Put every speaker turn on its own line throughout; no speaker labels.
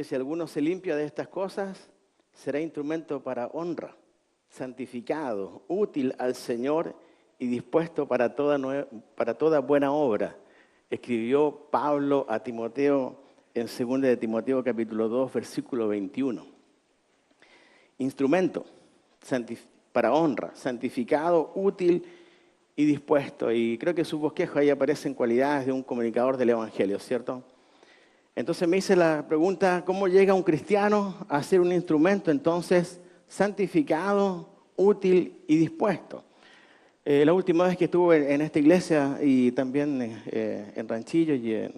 que si alguno se limpia de estas cosas, será instrumento para honra, santificado, útil al Señor y dispuesto para toda buena obra. Escribió Pablo a Timoteo en 2 de Timoteo capítulo 2, versículo 21. Instrumento para honra, santificado, útil y dispuesto. Y creo que en su bosquejo ahí aparecen cualidades de un comunicador del Evangelio, ¿cierto? Entonces me hice la pregunta, ¿cómo llega un cristiano a ser un instrumento entonces santificado, útil y dispuesto? La última vez que estuve en esta iglesia y también en Ranchillo y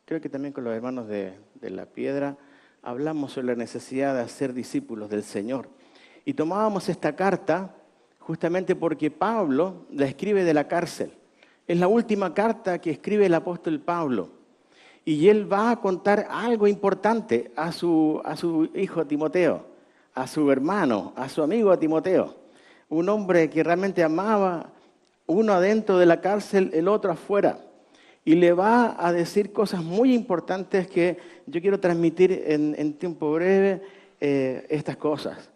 creo que también con los hermanos de La Piedra, hablamos sobre la necesidad de hacer discípulos del Señor. Y tomábamos esta carta justamente porque Pablo la escribe de la cárcel. Es la última carta que escribe el apóstol Pablo. Y él va a contar algo importante a su hijo Timoteo, a su hermano, a su amigo Timoteo. Un hombre que realmente amaba, uno adentro de la cárcel, el otro afuera. Y le va a decir cosas muy importantes que yo quiero transmitir en tiempo breve, estas cosas.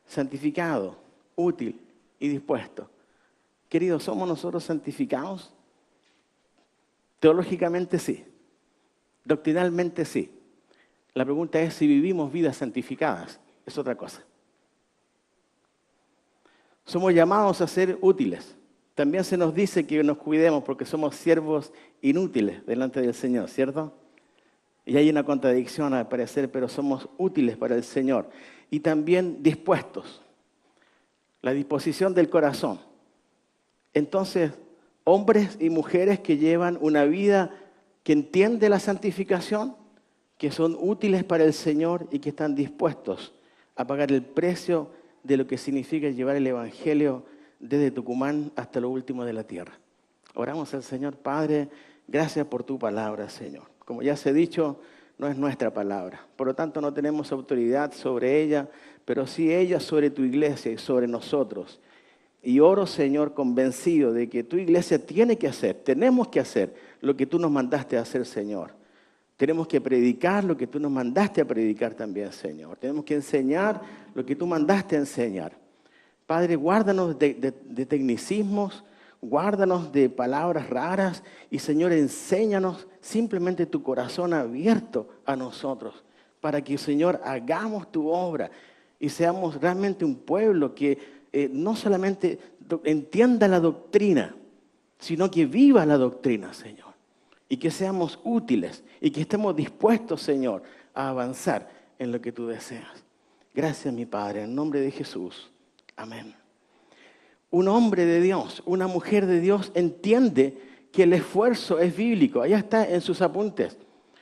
Santificado, útil y dispuesto. Queridos, ¿somos nosotros santificados? Teológicamente sí. Doctrinalmente sí. La pregunta es si vivimos vidas santificadas. Es otra cosa. Somos llamados a ser útiles. También se nos dice que nos cuidemos porque somos siervos inútiles delante del Señor, ¿cierto? Y hay una contradicción al parecer, pero somos útiles para el Señor. Y también dispuestos. La disposición del corazón. Entonces, hombres y mujeres que llevan una vida que entiende la santificación, que son útiles para el Señor y que están dispuestos a pagar el precio de lo que significa llevar el Evangelio desde Tucumán hasta lo último de la tierra. Oramos al Señor. Padre, gracias por tu palabra, Señor. Como ya se ha dicho, no es nuestra palabra. Por lo tanto, no tenemos autoridad sobre ella, pero sí ella sobre tu iglesia y sobre nosotros. Y oro, Señor, convencido de que tu iglesia tiene que hacer, tenemos que hacer lo que tú nos mandaste a hacer, Señor. Tenemos que predicar lo que tú nos mandaste a predicar también, Señor. Tenemos que enseñar lo que tú mandaste a enseñar. Padre, guárdanos de tecnicismos, guárdanos de palabras raras y, Señor, enséñanos simplemente tu corazón abierto a nosotros para que, Señor, hagamos tu obra y seamos realmente un pueblo que no solamente entienda la doctrina, sino que viva la doctrina, Señor. Y que seamos útiles y que estemos dispuestos, Señor, a avanzar en lo que tú deseas. Gracias, mi Padre, en nombre de Jesús. Amén. Un hombre de Dios, una mujer de Dios entiende que el esfuerzo es bíblico. Allá está en sus apuntes.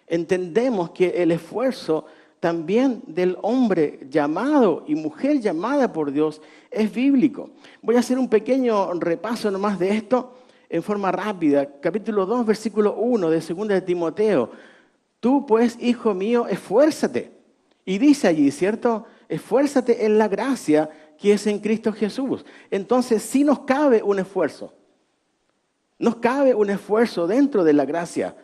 Entendemos que el esfuerzo también del hombre llamado y mujer llamada por Dios es bíblico. Voy a hacer un pequeño repaso nomás de esto en forma rápida. Capítulo 2, versículo 1 de 2 de Timoteo. Tú pues, hijo mío, esfuérzate. Y dice allí, ¿cierto? Esfuérzate en la gracia que es en Cristo Jesús. Entonces sí nos cabe un esfuerzo. Nos cabe un esfuerzo dentro de la gracia.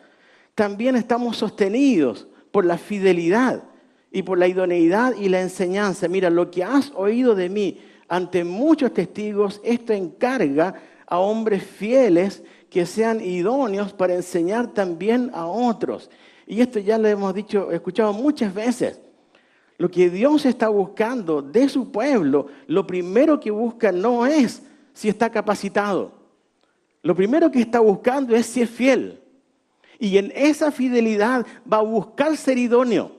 También estamos sostenidos por la fidelidad y por la idoneidad y la enseñanza. Mira, lo que has oído de mí ante muchos testigos, esto encarga a hombres fieles que sean idóneos para enseñar también a otros. Y esto ya lo hemos dicho, escuchado muchas veces. Lo que Dios está buscando de su pueblo, lo primero que busca no es si está capacitado. Lo primero que está buscando es si es fiel. Y en esa fidelidad va a buscar ser idóneo.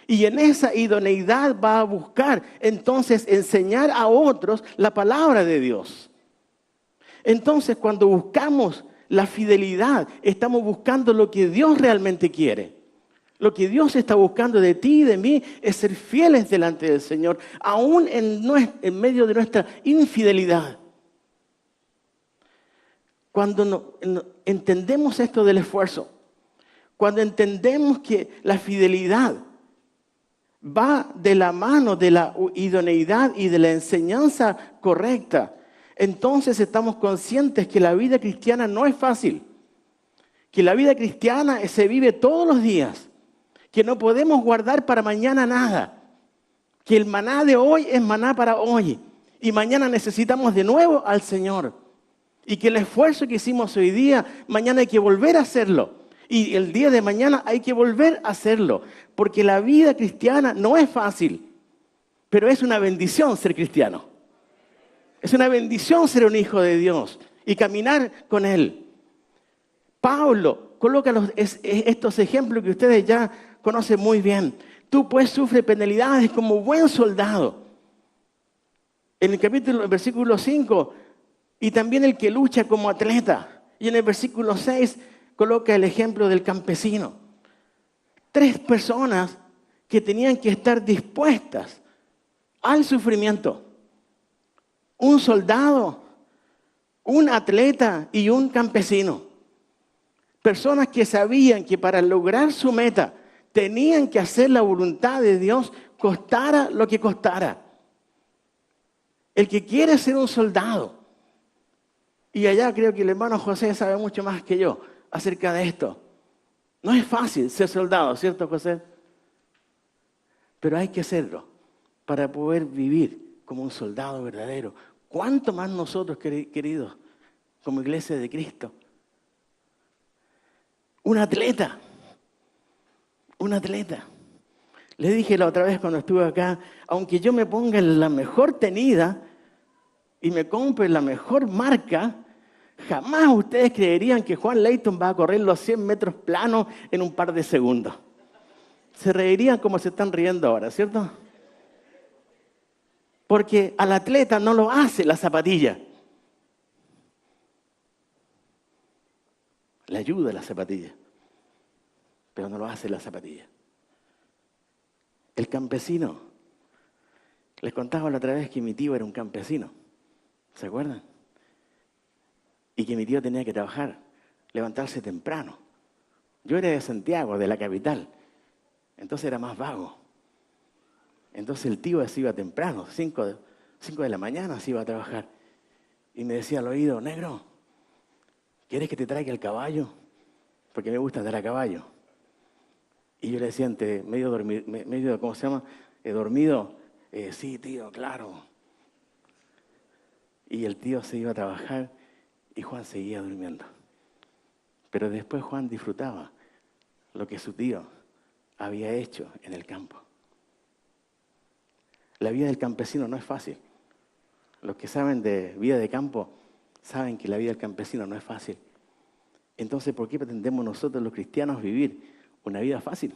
Y en esa idoneidad va a buscar entonces enseñar a otros la palabra de Dios. Entonces, cuando buscamos la fidelidad, estamos buscando lo que Dios realmente quiere. Lo que Dios está buscando de ti y de mí es ser fieles delante del Señor, aún en medio de nuestra infidelidad. Cuando entendemos esto del esfuerzo, cuando entendemos que la fidelidad va de la mano de la idoneidad y de la enseñanza correcta, entonces estamos conscientes que la vida cristiana no es fácil, que la vida cristiana se vive todos los días, que no podemos guardar para mañana nada, que el maná de hoy es maná para hoy y mañana necesitamos de nuevo al Señor y que el esfuerzo que hicimos hoy día, mañana hay que volver a hacerlo y el día de mañana hay que volver a hacerlo, porque la vida cristiana no es fácil, pero es una bendición ser cristiano. Es una bendición ser un hijo de Dios y caminar con Él. Pablo coloca estos ejemplos que ustedes ya conocen muy bien. Tú pues sufres penalidades como buen soldado. En el versículo 5, y también el que lucha como atleta. Y en el versículo 6 coloca el ejemplo del campesino. 3 personas que tenían que estar dispuestas al sufrimiento. Un soldado, un atleta y un campesino. Personas que sabían que para lograr su meta tenían que hacer la voluntad de Dios, costara lo que costara. El que quiere ser un soldado, y allá creo que el hermano José sabe mucho más que yo acerca de esto. No es fácil ser soldado, ¿cierto, José? Pero hay que hacerlo para poder vivir como un soldado verdadero. ¿Cuánto más nosotros, queridos, como iglesia de Cristo? Un atleta. Le dije la otra vez cuando estuve acá, aunque yo me ponga en la mejor tenida y me compre la mejor marca, jamás ustedes creerían que Juan Leighton va a correr los 100 metros planos en un par de segundos. Se reirían como se están riendo ahora, ¿cierto? Porque al atleta no lo hace la zapatilla. Le ayuda la zapatilla, pero no lo hace la zapatilla. El campesino. Les contaba la otra vez que mi tío era un campesino. ¿Se acuerdan? Y que mi tío tenía que trabajar, levantarse temprano. Yo era de Santiago, de la capital. Entonces era más vago. Entonces el tío se iba temprano, 5 de la mañana se iba a trabajar. Y me decía al oído, negro, ¿quieres que te traiga el caballo? Porque me gusta andar a caballo. Y yo le decía, medio ¿cómo se llama? Dormido. Sí, tío, claro. Y el tío se iba a trabajar y Juan seguía durmiendo. Pero después Juan disfrutaba lo que su tío había hecho en el campo. La vida del campesino no es fácil. Los que saben de vida de campo saben que la vida del campesino no es fácil. Entonces, ¿por qué pretendemos nosotros los cristianos vivir una vida fácil?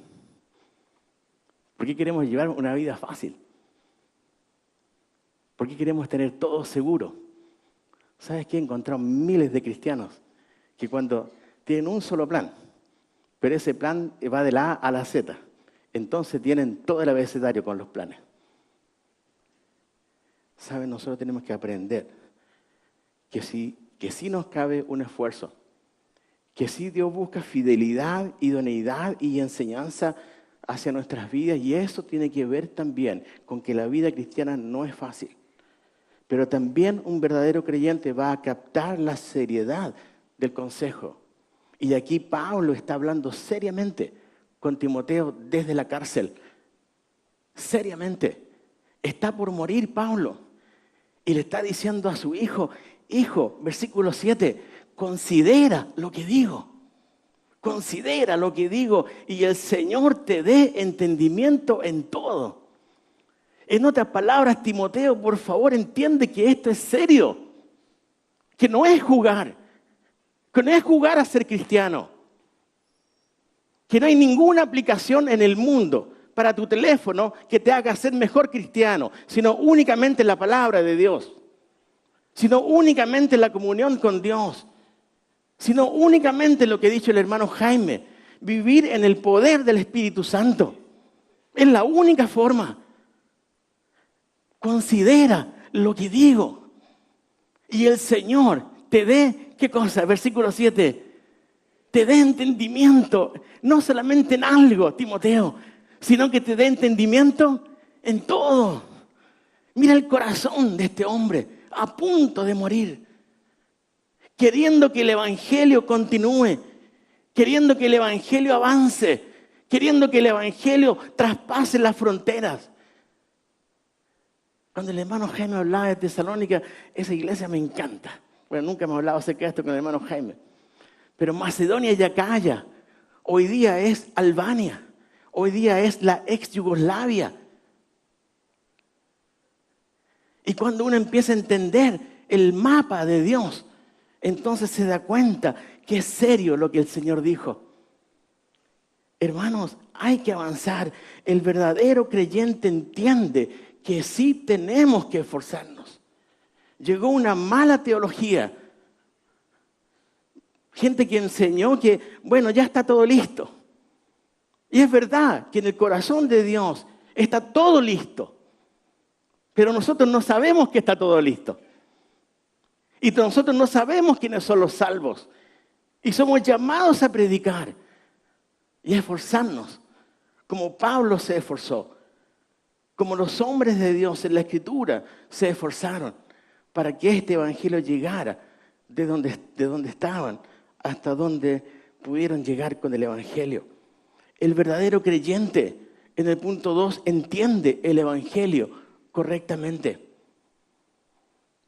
¿Por qué queremos llevar una vida fácil? ¿Por qué queremos tener todo seguro? ¿Sabes qué? He encontrado miles de cristianos que cuando tienen un solo plan, pero ese plan va de la A a la Z, entonces tienen todo el abecedario con los planes. ¿Saben? Nosotros tenemos que aprender que sí nos cabe un esfuerzo, que sí Dios busca fidelidad, idoneidad y enseñanza hacia nuestras vidas, y eso tiene que ver también con que la vida cristiana no es fácil. Pero también un verdadero creyente va a captar la seriedad del consejo. Y aquí Pablo está hablando seriamente con Timoteo desde la cárcel. Seriamente. Está por morir Pablo. Y le está diciendo a su hijo, versículo 7, considera lo que digo. Considera lo que digo y el Señor te dé entendimiento en todo. En otras palabras, Timoteo, por favor, entiende que esto es serio. Que no es jugar. Que no es jugar a ser cristiano. Que no hay ninguna aplicación en el mundo para tu teléfono que te haga ser mejor cristiano, sino únicamente la palabra de Dios. Sino únicamente la comunión con Dios. Sino únicamente lo que ha dicho el hermano Jaime, vivir en el poder del Espíritu Santo. Es la única forma. Considera lo que digo. Y el Señor te dé, ¿qué cosa? Versículo 7. Te dé entendimiento, no solamente en algo, Timoteo, sino que te dé entendimiento en todo. Mira el corazón de este hombre, a punto de morir, queriendo que el Evangelio continúe, queriendo que el Evangelio avance, queriendo que el evangelio traspase las fronteras. Cuando el hermano Jaime hablaba de Tesalónica, esa iglesia me encanta. Bueno, nunca hemos hablado acerca de esto con el hermano Jaime. Pero Macedonia y Acaya, hoy día es Albania, hoy día es la ex Yugoslavia. Y cuando uno empieza a entender el mapa de Dios, entonces se da cuenta que es serio lo que el Señor dijo. Hermanos, hay que avanzar. El verdadero creyente entiende que sí tenemos que esforzarnos. Llegó una mala teología. Gente que enseñó que, bueno, ya está todo listo. Y es verdad que en el corazón de Dios está todo listo. Pero nosotros no sabemos que está todo listo. Y nosotros no sabemos quiénes son los salvos. Y somos llamados a predicar y a esforzarnos, como Pablo se esforzó, como los hombres de Dios en la Escritura se esforzaron para que este evangelio llegara de donde estaban hasta donde pudieron llegar con el evangelio. El verdadero creyente, en el punto 2, entiende el evangelio correctamente.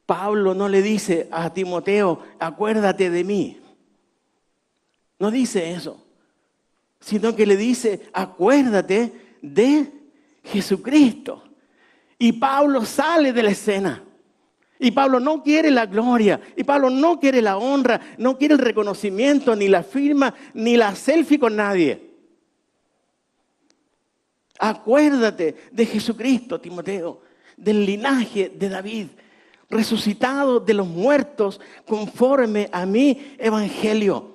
Pablo no le dice a Timoteo, acuérdate de mí. No dice eso, sino que le dice, acuérdate de Jesucristo. Y Pablo sale de la escena. Y Pablo no quiere la gloria, y Pablo no quiere la honra, no quiere el reconocimiento, ni la firma, ni la selfie con nadie. Acuérdate de Jesucristo, Timoteo, del linaje de David, resucitado de los muertos conforme a mi evangelio,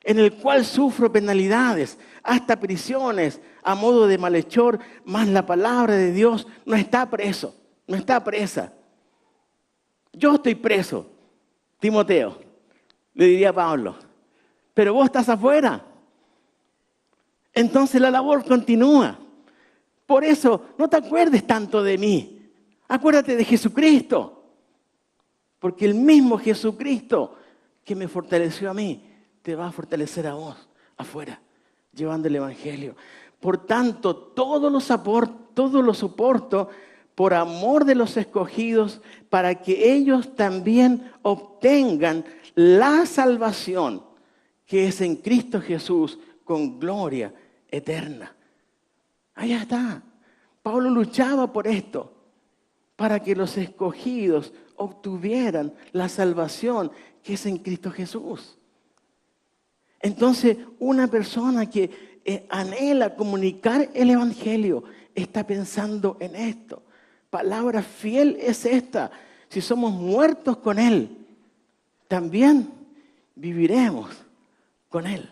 en el cual sufro penalidades, hasta prisiones, a modo de malhechor, mas la palabra de Dios no está preso, no está presa. Yo estoy preso, Timoteo, le diría a Pablo, pero vos estás afuera. Entonces la labor continúa. Por eso no te acuerdes tanto de mí, acuérdate de Jesucristo, porque el mismo Jesucristo que me fortaleció a mí, te va a fortalecer a vos afuera, llevando el evangelio. Por tanto, todo lo soporto por amor de los escogidos, para que ellos también obtengan la salvación que es en Cristo Jesús con gloria eterna. Allá está. Pablo luchaba por esto, para que los escogidos obtuvieran la salvación que es en Cristo Jesús. Entonces, una persona que anhela comunicar el evangelio está pensando en esto. Palabra fiel es esta. Si somos muertos con Él, también viviremos con Él.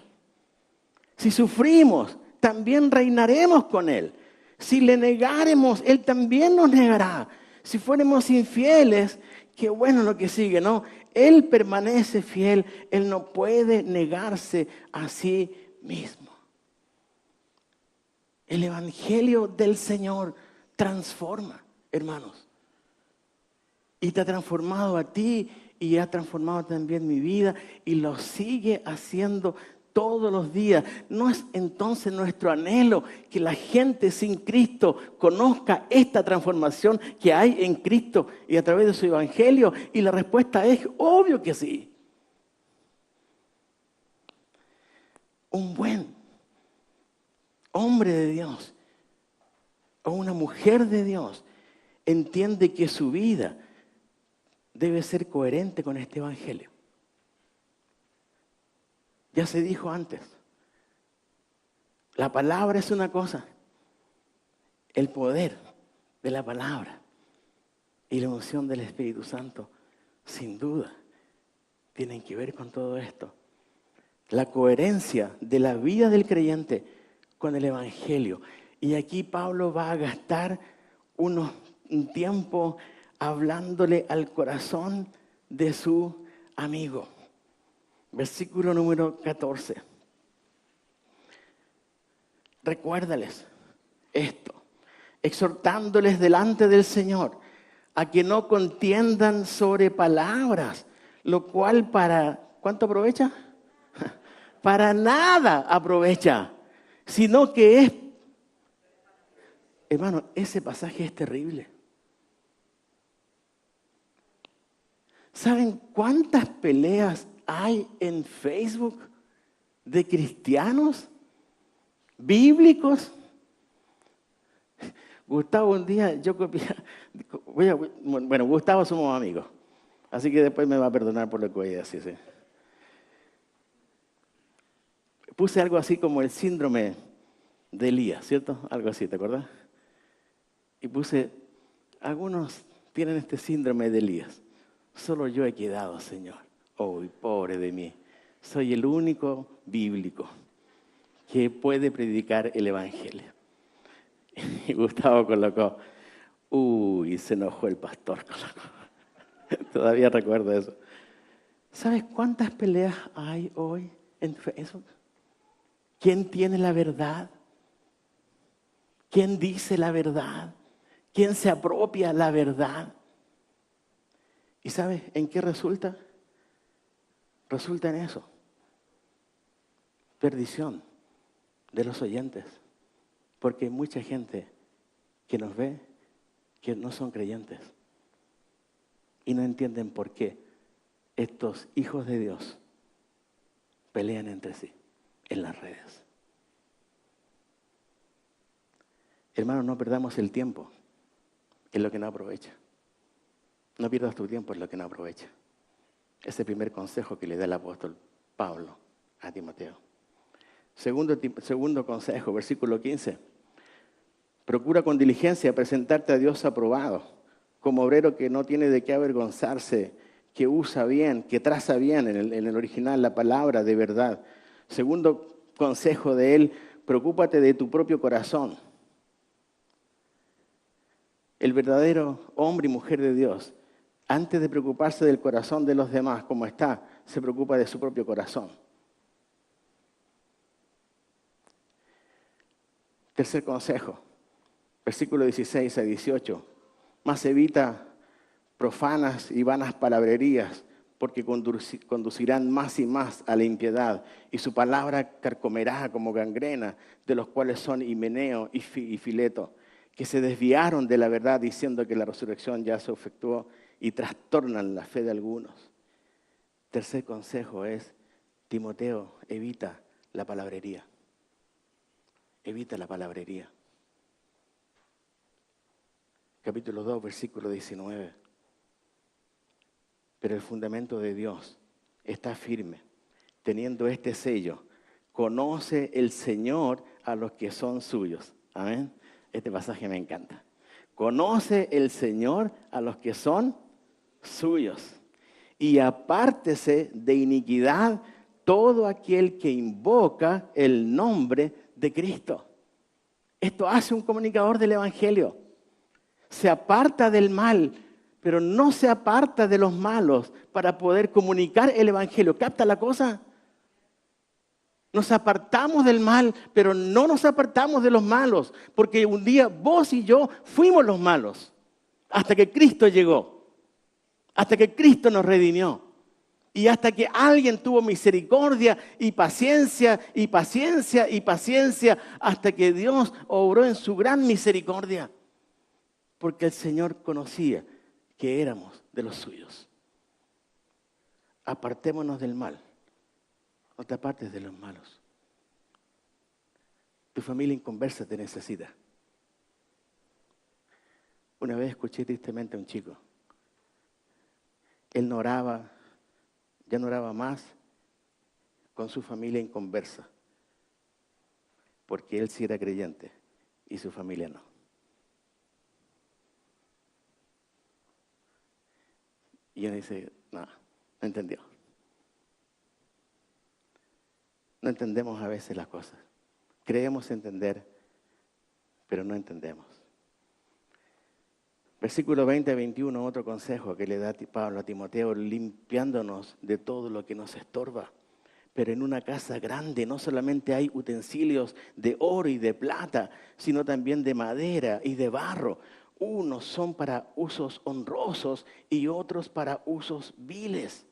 Si sufrimos, también reinaremos con Él. Si le negáremos, Él también nos negará. Si fuéramos infieles, qué bueno lo que sigue, ¿no? Él permanece fiel, Él no puede negarse a sí mismo. El evangelio del Señor transforma, hermanos. Y te ha transformado a ti y ha transformado también mi vida y lo sigue haciendo todos los días. ¿No es entonces nuestro anhelo que la gente sin Cristo conozca esta transformación que hay en Cristo y a través de su evangelio? Y la respuesta es obvio que sí. Un buen hombre de Dios o una mujer de Dios entiende que su vida debe ser coherente con este evangelio. Ya se dijo antes, la palabra es una cosa, el poder de la palabra y la unción del Espíritu Santo, sin duda, tienen que ver con todo esto. La coherencia de la vida del creyente con el evangelio. Y aquí Pablo va a gastar un tiempo hablándole al corazón de su amigo. Versículo número 14. Recuérdales esto, exhortándoles delante del Señor a que no contiendan sobre palabras, lo cual ¿cuánto aprovecha? Para nada aprovecha, sino que es, hermano, ese pasaje es terrible. ¿Saben cuántas peleas hay en Facebook de cristianos bíblicos? Gustavo, un día yo copié, bueno, Gustavo somos amigos, así que después me va a perdonar por lo que voy a decir. ¿Sí? Puse algo así como el síndrome de Elías, ¿cierto? Algo así, ¿te acuerdas? Y puse, algunos tienen este síndrome de Elías. Solo yo he quedado, Señor. Oh, pobre de mí. Soy el único bíblico que puede predicar el evangelio. Y Gustavo colocó, se enojó el pastor. Todavía recuerdo eso. ¿Sabes cuántas peleas hay hoy en Facebook? ¿Quién tiene la verdad? ¿Quién dice la verdad? ¿Quién se apropia la verdad? ¿Y sabes en qué resulta? Resulta en eso. Perdición de los oyentes. Porque hay mucha gente que nos ve que no son creyentes. Y no entienden por qué estos hijos de Dios pelean entre sí en las redes. Hermanos, no perdamos el tiempo en lo que no aprovecha. No pierdas tu tiempo en lo que no aprovecha. Ese es el primer consejo que le da el apóstol Pablo a Timoteo. Segundo consejo, versículo 15. Procura con diligencia presentarte a Dios aprobado, como obrero que no tiene de qué avergonzarse, que usa bien, que traza bien en el original la palabra de verdad. Segundo consejo de él, preocúpate de tu propio corazón. El verdadero hombre y mujer de Dios, antes de preocuparse del corazón de los demás, como está, se preocupa de su propio corazón. Tercer consejo, versículo 16 a 18. Mas evita profanas y vanas palabrerías, porque conducirán más y más a la impiedad, y su palabra carcomerá como gangrena, de los cuales son Himeneo y Fileto, que se desviaron de la verdad diciendo que la resurrección ya se efectuó y trastornan la fe de algunos. Tercer consejo es, Timoteo, evita la palabrería. Evita la palabrería. Capítulo 2, versículo 19. Pero el fundamento de Dios está firme, teniendo este sello. Conoce el Señor a los que son suyos. Amén. Este pasaje me encanta. Conoce el Señor a los que son suyos. Y apártese de iniquidad todo aquel que invoca el nombre de Cristo. Esto hace un comunicador del Evangelio. Se aparta del mal, pero no se aparta de los malos para poder comunicar el Evangelio. ¿Capta la cosa? Nos apartamos del mal, pero no nos apartamos de los malos, porque un día vos y yo fuimos los malos, hasta que Cristo llegó, hasta que Cristo nos redimió, y hasta que alguien tuvo misericordia y paciencia, y paciencia, y paciencia, hasta que Dios obró en su gran misericordia, porque el Señor conocía que éramos de los suyos. Apartémonos del mal. No te apartes de los malos. Tu familia inconversa te necesita. Una vez escuché tristemente a un chico. Él no oraba, ya no oraba más con su familia inconversa, porque él sí era creyente y su familia no. Y él dice, no entendió. No entendemos a veces las cosas. Creemos entender, pero no entendemos. Versículo 20 a 21, otro consejo que le da Pablo a Timoteo, limpiándonos de todo lo que nos estorba. Pero en una casa grande no solamente hay utensilios de oro y de plata, sino también de madera y de barro. Unos son para usos honrosos y otros para usos viles.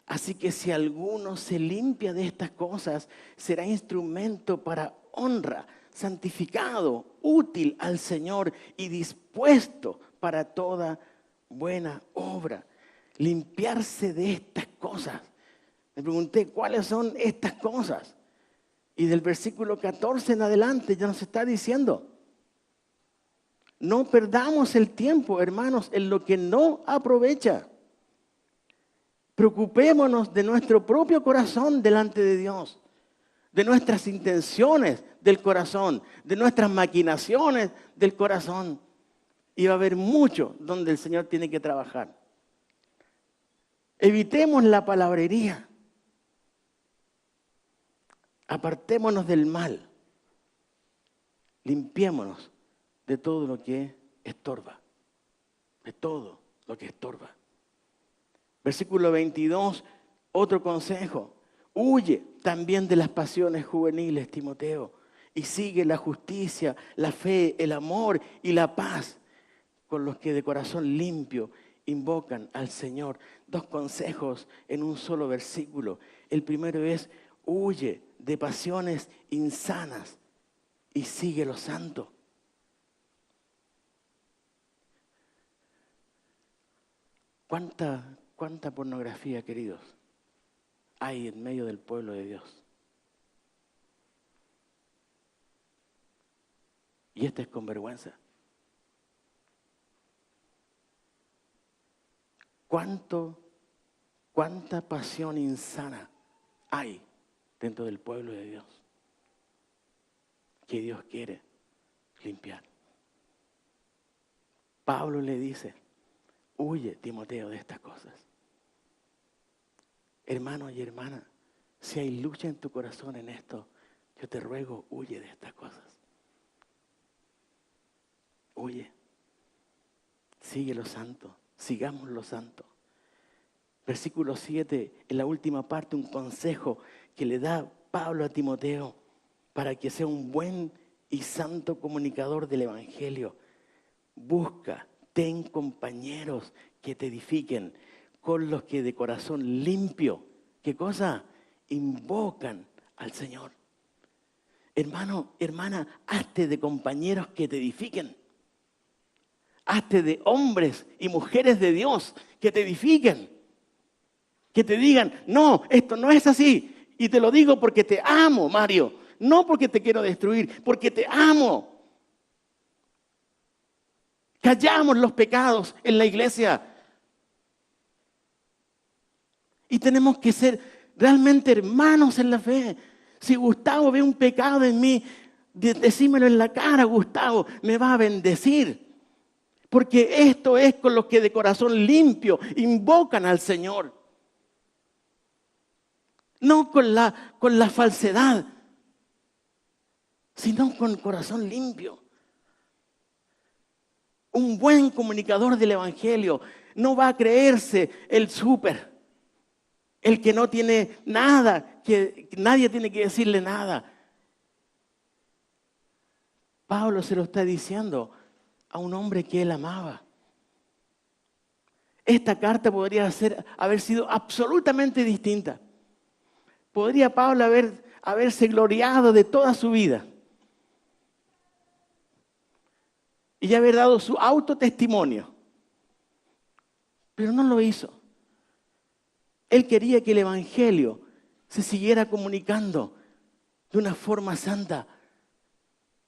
Así que si alguno se limpia de estas cosas, será instrumento para honra, santificado, útil al Señor y dispuesto para toda buena obra. Limpiarse de estas cosas. Me pregunté, ¿cuáles son estas cosas? Y del versículo 14 en adelante ya nos está diciendo: no perdamos el tiempo, hermanos, en lo que no aprovecha. Preocupémonos de nuestro propio corazón delante de Dios, de nuestras intenciones del corazón, de nuestras maquinaciones del corazón. Y va a haber mucho donde el Señor tiene que trabajar. Evitemos la palabrería. Apartémonos del mal. Limpiémonos de todo lo que estorba. De todo lo que estorba. Versículo 22, otro consejo. Huye también de las pasiones juveniles, Timoteo, y sigue la justicia, la fe, el amor y la paz con los que de corazón limpio invocan al Señor. 2 consejos en un solo versículo. El primero es: huye de pasiones insanas y sigue lo santo. ¿Cuánta pornografía, queridos, hay en medio del pueblo de Dios? Y esta es con vergüenza. ¿Cuánta pasión insana hay dentro del pueblo de Dios que Dios quiere limpiar? Pablo le dice: huye, Timoteo, de estas cosas. Hermano y hermana, si hay lucha en tu corazón en esto, yo te ruego, huye de estas cosas. Huye. Sigue lo santo. Sigamos lo santo. Versículo 7, en la última parte, un consejo que le da Pablo a Timoteo para que sea un buen y santo comunicador del Evangelio. Busca, ten compañeros que te edifiquen, con los que de corazón limpio, ¿qué cosa? Invocan al Señor. Hermano, hermana, hazte de compañeros que te edifiquen. Hazte de hombres y mujeres de Dios que te edifiquen. Que te digan: no, esto no es así. Y te lo digo porque te amo, Mario. No porque te quiero destruir, porque te amo. Callamos los pecados en la iglesia. Y tenemos que ser realmente hermanos en la fe. Si Gustavo ve un pecado en mí, decímelo en la cara, Gustavo, me va a bendecir. Porque esto es con los que de corazón limpio invocan al Señor. No con la falsedad, sino con el corazón limpio. Un buen comunicador del Evangelio no va a creerse el súper, el que no tiene nada, que nadie tiene que decirle nada. Pablo se lo está diciendo a un hombre que él amaba. Esta carta podría haber sido absolutamente distinta. Podría Pablo haberse gloriado de toda su vida y haber dado su autotestimonio. Pero no lo hizo. Él quería que el Evangelio se siguiera comunicando de una forma santa.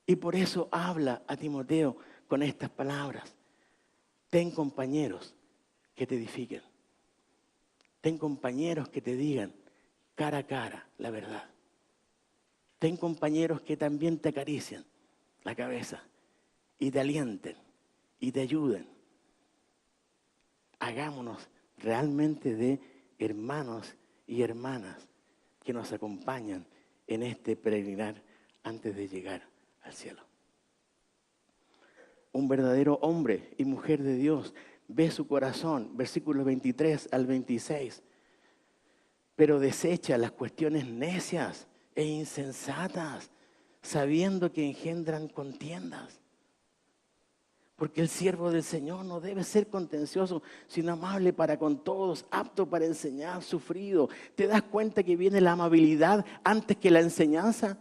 Y por eso habla a Timoteo con estas palabras. Ten compañeros que te edifiquen. Ten compañeros que te digan cara a cara la verdad. Ten compañeros que también te acaricien la cabeza y te alienten y te ayuden. Hagámonos realmente de hermanos y hermanas que nos acompañan en este peregrinar antes de llegar al cielo. Un verdadero hombre y mujer de Dios ve su corazón, versículos 23 al 26, pero desecha las cuestiones necias e insensatas, sabiendo que engendran contiendas. Porque el siervo del Señor no debe ser contencioso, sino amable para con todos, apto para enseñar, sufrido. ¿Te das cuenta que viene la amabilidad antes que la enseñanza?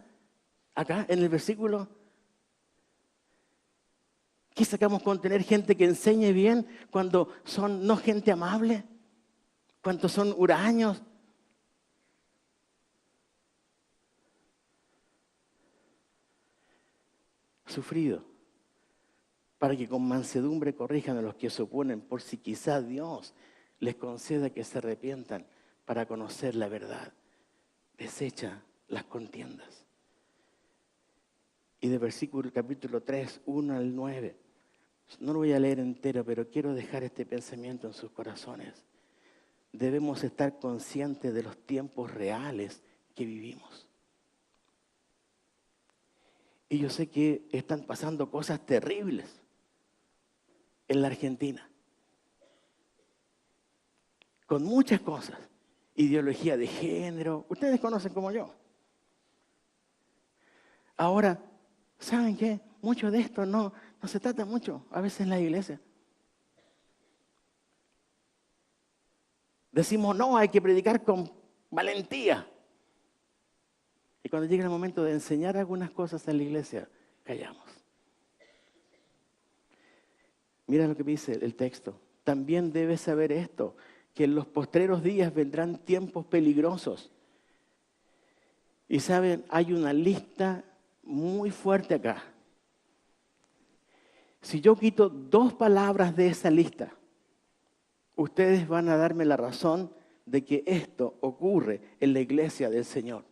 acá en el versículo? ¿Qué sacamos con tener gente que enseñe bien cuando son no gente amable? Cuando son huraños. Sufrido, para que con mansedumbre corrijan a los que se oponen, por si quizá Dios les conceda que se arrepientan para conocer la verdad. Desecha las contiendas. Y de versículo capítulo 3, 1 al 9. No lo voy a leer entero, pero quiero dejar este pensamiento en sus corazones. Debemos estar conscientes de los tiempos reales que vivimos. Y yo sé que están pasando cosas terribles en la Argentina. Con muchas cosas. Ideología de género. Ustedes conocen como yo. Ahora, ¿saben qué? Mucho de esto no se trata mucho a veces en la iglesia. Decimos, no, hay que predicar con valentía. Y cuando llega el momento de enseñar algunas cosas en la iglesia, callamos. Mira lo que dice el texto. También debes saber esto, que en los postreros días vendrán tiempos peligrosos. Y saben, hay una lista muy fuerte acá. Si yo quito 2 palabras de esa lista, ustedes van a darme la razón de que esto ocurre en la iglesia del Señor.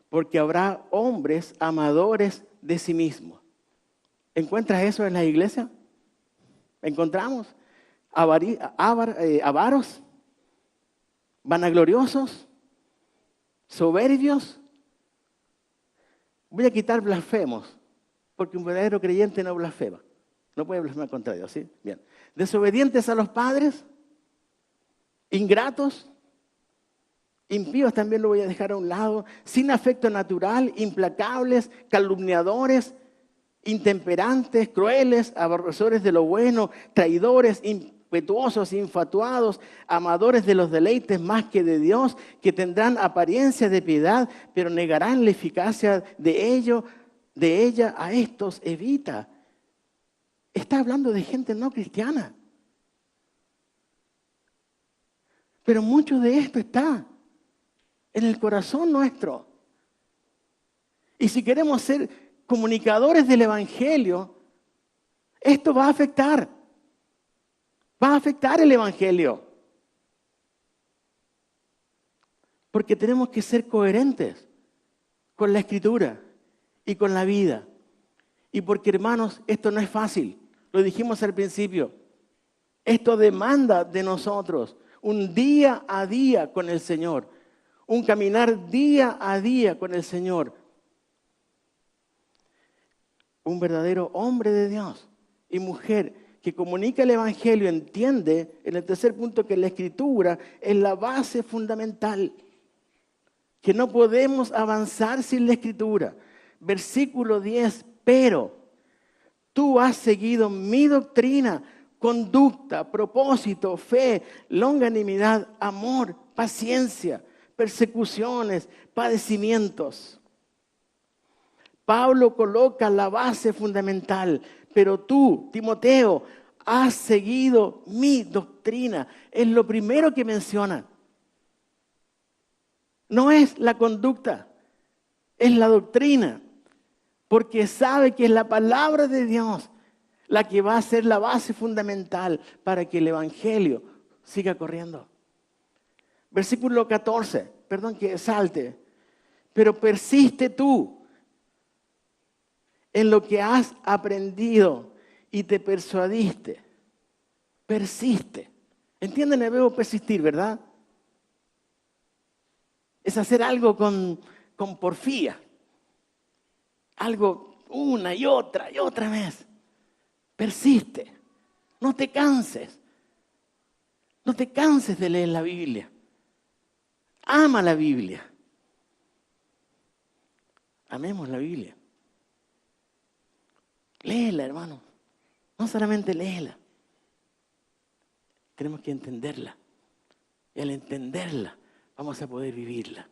Porque habrá hombres amadores de sí mismos. ¿Encuentras eso en la iglesia? ¿Encontramos? Avaros, vanagloriosos, soberbios. Voy a quitar blasfemos, porque un verdadero creyente no blasfema. No puede blasfemar contra Dios, ¿sí? Bien. Desobedientes a los padres, ingratos, impíos también lo voy a dejar a un lado, sin afecto natural, implacables, calumniadores, intemperantes, crueles, aborrecedores de lo bueno, traidores, impetuosos, infatuados, amadores de los deleites más que de Dios, que tendrán apariencia de piedad, pero negarán la eficacia de ella. A estos evita. Está hablando de gente no cristiana. Pero mucho de esto está en el corazón nuestro. Y si queremos ser comunicadores del Evangelio, esto va a afectar. Va a afectar el Evangelio. Porque tenemos que ser coherentes con la Escritura y con la vida. Y porque, hermanos, esto no es fácil. Lo dijimos al principio. Esto demanda de nosotros un día a día con el Señor. Un caminar día a día con el Señor. Un verdadero hombre de Dios y mujer que comunica el Evangelio entiende, en el tercer punto, que la Escritura es la base fundamental. Que no podemos avanzar sin la Escritura. Versículo 10, pero tú has seguido mi doctrina, conducta, propósito, fe, longanimidad, amor, paciencia, persecuciones, padecimientos. Pablo coloca la base fundamental, pero tú, Timoteo, has seguido mi doctrina. Es lo primero que menciona. No es la conducta, es la doctrina. Porque sabe que es la palabra de Dios la que va a ser la base fundamental para que el Evangelio siga corriendo. Versículo 14, perdón que salte, pero persiste tú en lo que has aprendido y te persuadiste. Persiste. ¿Entienden el verbo persistir, verdad? Es hacer algo con porfía. Algo una y otra vez. Persiste. No te canses. No te canses de leer la Biblia. Ama la Biblia. Amemos la Biblia. Léela, hermano. No solamente léela. Tenemos que entenderla. Y al entenderla, vamos a poder vivirla.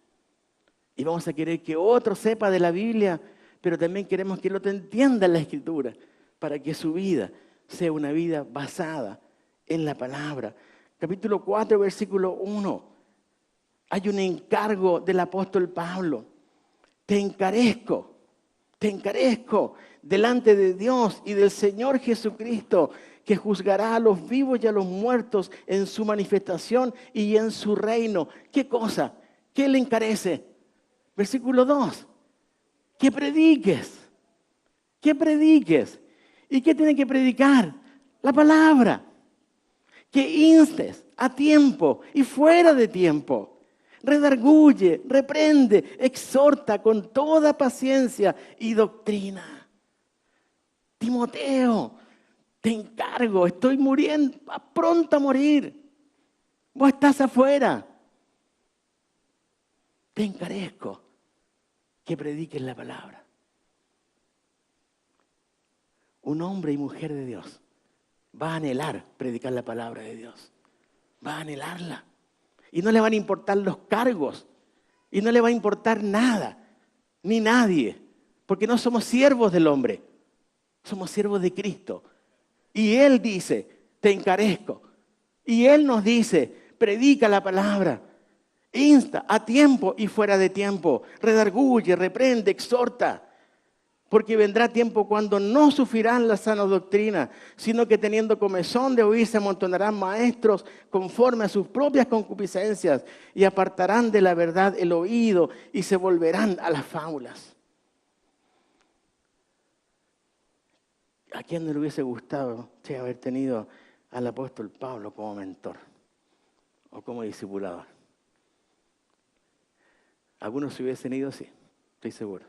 Y vamos a querer que otro sepa de la Biblia, pero también queremos que el otro entienda la Escritura, para que su vida sea una vida basada en la palabra. Capítulo 4, versículo 1. Hay un encargo del apóstol Pablo. Te encarezco delante de Dios y del Señor Jesucristo, que juzgará a los vivos y a los muertos en su manifestación y en su reino. ¿Qué cosa? ¿Qué le encarece? Versículo 2. Que prediques. Que prediques. ¿Y qué tiene que predicar? La palabra. Que instes a tiempo y fuera de tiempo. Redarguye, reprende, exhorta con toda paciencia y doctrina. Timoteo, te encargo, estoy muriendo, pronto a morir. Vos estás afuera. Te encarezco que prediques la palabra. Un hombre y mujer de Dios va a anhelar predicar la palabra de Dios. Va a anhelarla. Y no le van a importar los cargos. Y no le va a importar nada, ni nadie. Porque no somos siervos del hombre. Somos siervos de Cristo. Y Él dice, te encarezco. Y Él nos dice, predica la palabra. Insta a tiempo y fuera de tiempo. Redarguye, reprende, exhorta. Porque vendrá tiempo cuando no sufrirán la sana doctrina, sino que teniendo comezón de oír se amontonarán maestros conforme a sus propias concupiscencias y apartarán de la verdad el oído y se volverán a las fábulas. ¿A quién no le hubiese gustado haber tenido al apóstol Pablo como mentor o como discipulador? Algunos se hubiesen ido, sí, estoy seguro.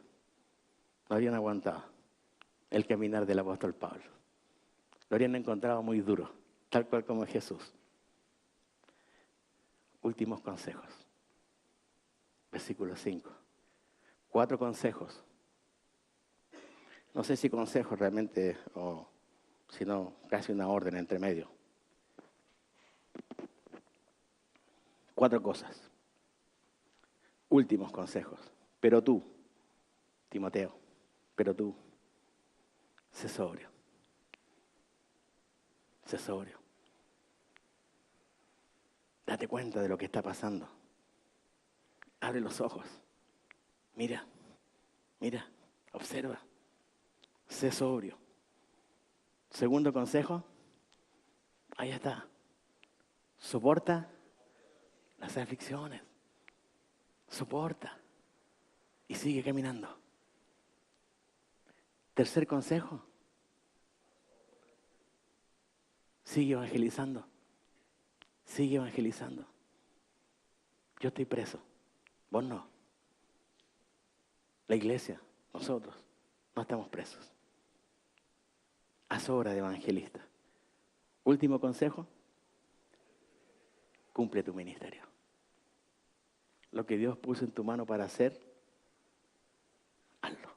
No habrían aguantado el caminar del apóstol Pablo. Lo habrían encontrado muy duro, tal cual como Jesús. Últimos consejos. Versículo 5. 4 consejos. No sé si consejos realmente o sino casi una orden entre medio. 4 cosas. Últimos consejos. Pero tú, Timoteo, pero tú, sé sobrio. Sé sobrio. Date cuenta de lo que está pasando. Abre los ojos. Mira, observa. Sé sobrio. Segundo consejo, ahí está. Soporta las aflicciones. Soporta y sigue caminando. Tercer consejo, sigue evangelizando. Sigue evangelizando. Yo estoy preso, vos no. La iglesia, nosotros, no estamos presos. Haz obra de evangelista. Último consejo, cumple tu ministerio. Lo que Dios puso en tu mano para hacer, hazlo.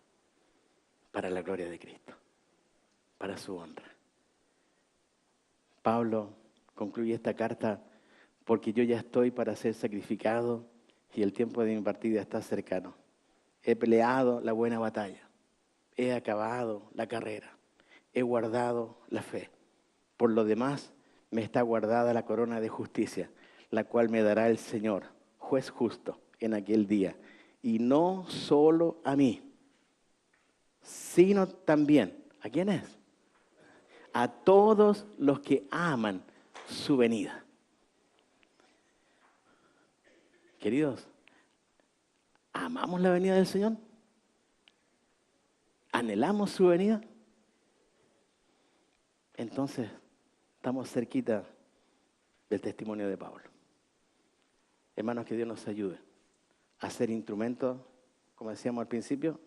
Para la gloria de Cristo. Para su honra. Pablo concluye esta carta porque yo ya estoy para ser sacrificado y el tiempo de mi partida está cercano. He peleado la buena batalla. He acabado la carrera. He guardado la fe. Por lo demás, me está guardada la corona de justicia, la cual me dará el Señor, juez justo, en aquel día. Y no solo a mí, sino también, ¿a quién es? A todos los que aman su venida. Queridos, ¿amamos la venida del Señor? ¿Anhelamos su venida? Entonces, estamos cerquita del testimonio de Pablo. Hermanos, que Dios nos ayude a ser instrumentos, como decíamos al principio,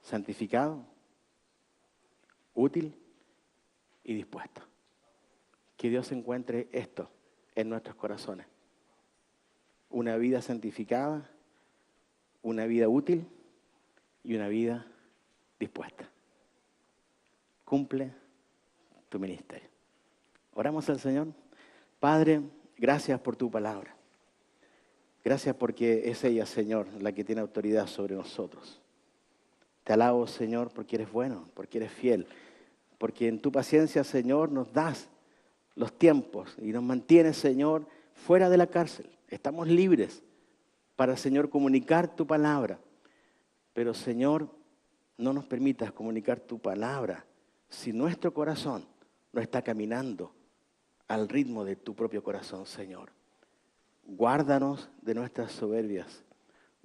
santificado, útil y dispuesto. Que Dios encuentre esto en nuestros corazones. Una vida santificada, una vida útil y una vida dispuesta. Cumple tu ministerio. Oramos al Señor. Padre, gracias por tu palabra. Gracias porque es ella, Señor, la que tiene autoridad sobre nosotros. Te alabo, Señor, porque eres bueno, porque eres fiel, porque en tu paciencia, Señor, nos das los tiempos y nos mantienes, Señor, fuera de la cárcel. Estamos libres para, Señor, comunicar tu palabra. Pero, Señor, no nos permitas comunicar tu palabra si nuestro corazón no está caminando al ritmo de tu propio corazón, Señor. Guárdanos de nuestras soberbias.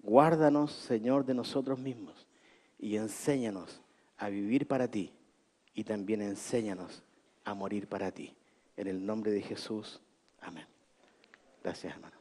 Guárdanos, Señor, de nosotros mismos. Y enséñanos a vivir para ti. Y también enséñanos a morir para ti. En el nombre de Jesús. Amén. Gracias, hermano.